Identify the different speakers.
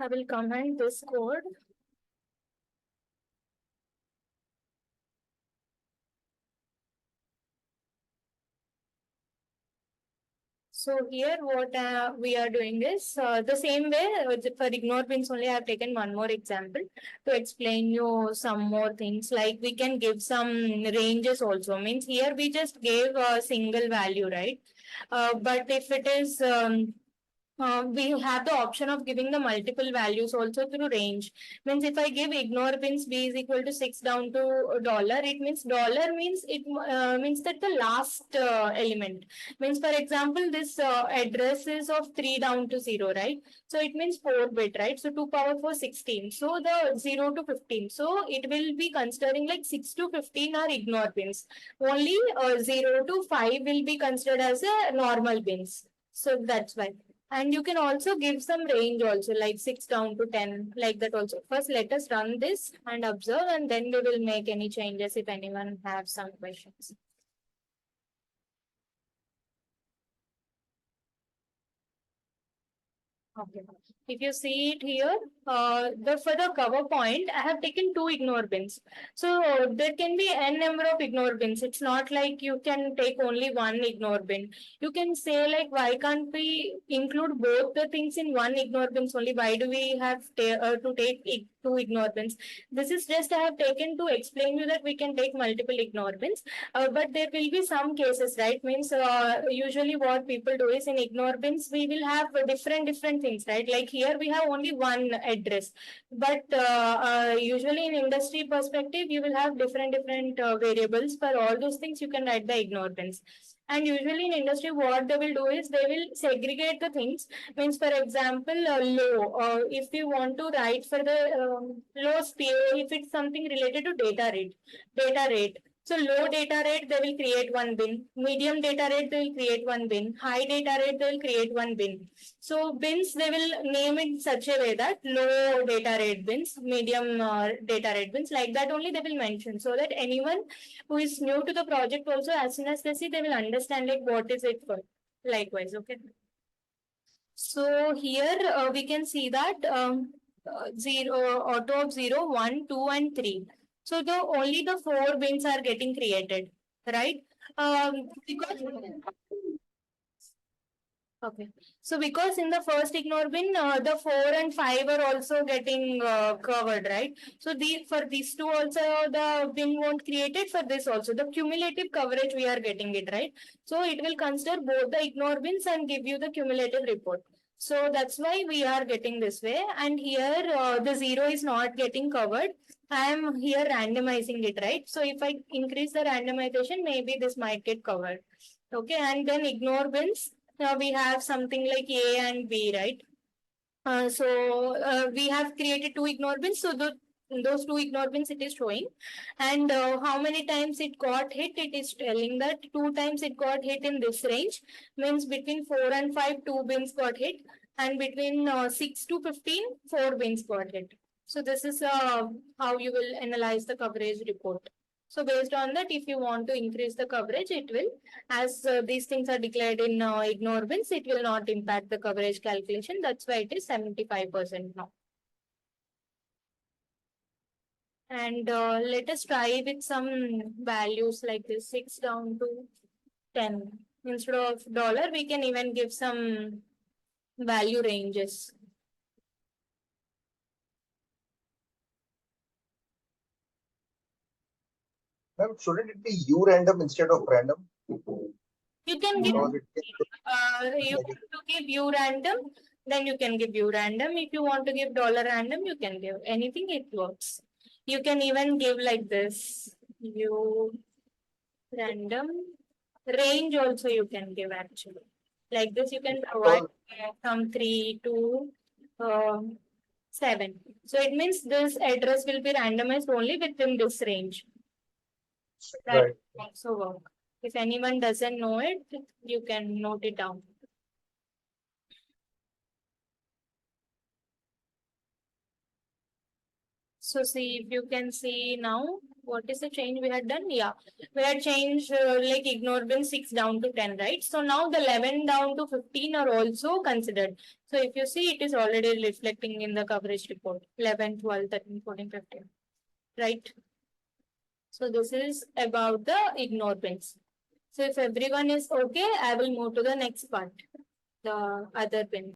Speaker 1: I will comment this code. So here what we are doing is the same way for ignore bins only. I have taken one more example to explain you some more things, like we can give some ranges also. Means here we just gave a single value, right? But if it is we have the option of giving the multiple values also through range. Means if I give ignore bins b is equal to 6 down to dollar, it means dollar means it means that the last element. Means for example, this address is of 3 down to 0, right? So it means 4 bit, right? So 2 power 4 16. So the 0 to 15. So it will be considering like 6 to 15 are ignore bins. Only 0 to 5 will be considered as a normal bins. So that's why. And you can also give some range also, like 6 down to 10, like that also. First, let us run this and observe, and then we will make any changes if anyone has some questions. Okay. If you see it here, for the cover point, I have taken 2 ignore bins. So there can be n number of ignore bins. It's not like you can take only one ignore bin. You can say like, why can't we include both the things in one ignore bins only? Why do we have to take 2 ignore bins? This is just I have taken to explain you that we can take multiple ignore bins. But there will be some cases, right? Means usually what people do is in ignore bins, we will have different things, right? Like here we have only one address, but usually in industry perspective, you will have different variables. For all those things, you can write the ignore bins. And usually in industry, what they will do is they will segregate the things. Means for example, low. If you want to write for the low speed, if it's something related to data rate. So low data rate, they will create one bin. Medium data rate, they will create one bin. High data rate, they will create one bin. So bins, they will name it in such a way that low data rate bins, medium data rate bins, like that only they will mention, so that anyone who is new to the project also, as soon as they see, they will understand like what is it for. Likewise, okay. So here we can see that auto of 0, 1, 2, and 3. So only the 4 bins are getting created, right? Because okay. So because in the first ignore bin, the 4 and 5 are also getting covered, right? So for these two also the bin won't create it. For this also the cumulative coverage we are getting it, right? So it will consider both the ignore bins and give you the cumulative report. So that's why we are getting this way. And here the 0 is not getting covered. I am here randomizing it, right? So if I increase the randomization, maybe this might get covered. Okay, and then ignore bins. Now we have something like A and B, right? We have created 2 ignore bins. So those 2 ignore bins it is showing, and how many times it got hit, it is telling that 2 times it got hit in this range. Means between 4 and 5, 2 bins got hit, and between 6 to 15, 4 bins got hit. So this is how you will analyze the coverage report. So based on that, if you want to increase the coverage, it will, as these things are declared in ignore bins, it will not impact the coverage calculation. That's why it is 75% now. And let us try with some values like this, 6 down to 10. Instead of dollar, we can even give some value ranges.
Speaker 2: Ma'am, shouldn't it be U random instead of random?
Speaker 1: You can give you want to give U random, then you can give U random. If you want to give dollar random, you can give anything, it works. You can even give like this, U random. Range also you can give actually. Like this, you can provide from 3 to 7. So it means this address will be randomized only within this range. That
Speaker 2: Right.
Speaker 1: also work. If anyone doesn't know it, you can note it down. So see, if you can see now, what is the change we had done? Yeah, we had changed like ignore bin 6 down to 10, right? So now the 11 down to 15 are also considered. So if you see, it is already reflecting in the coverage report, 11, 12, 13, 14, 15, right? So this is about the ignore bins. So if everyone is okay, I will move to the next part, the other bin.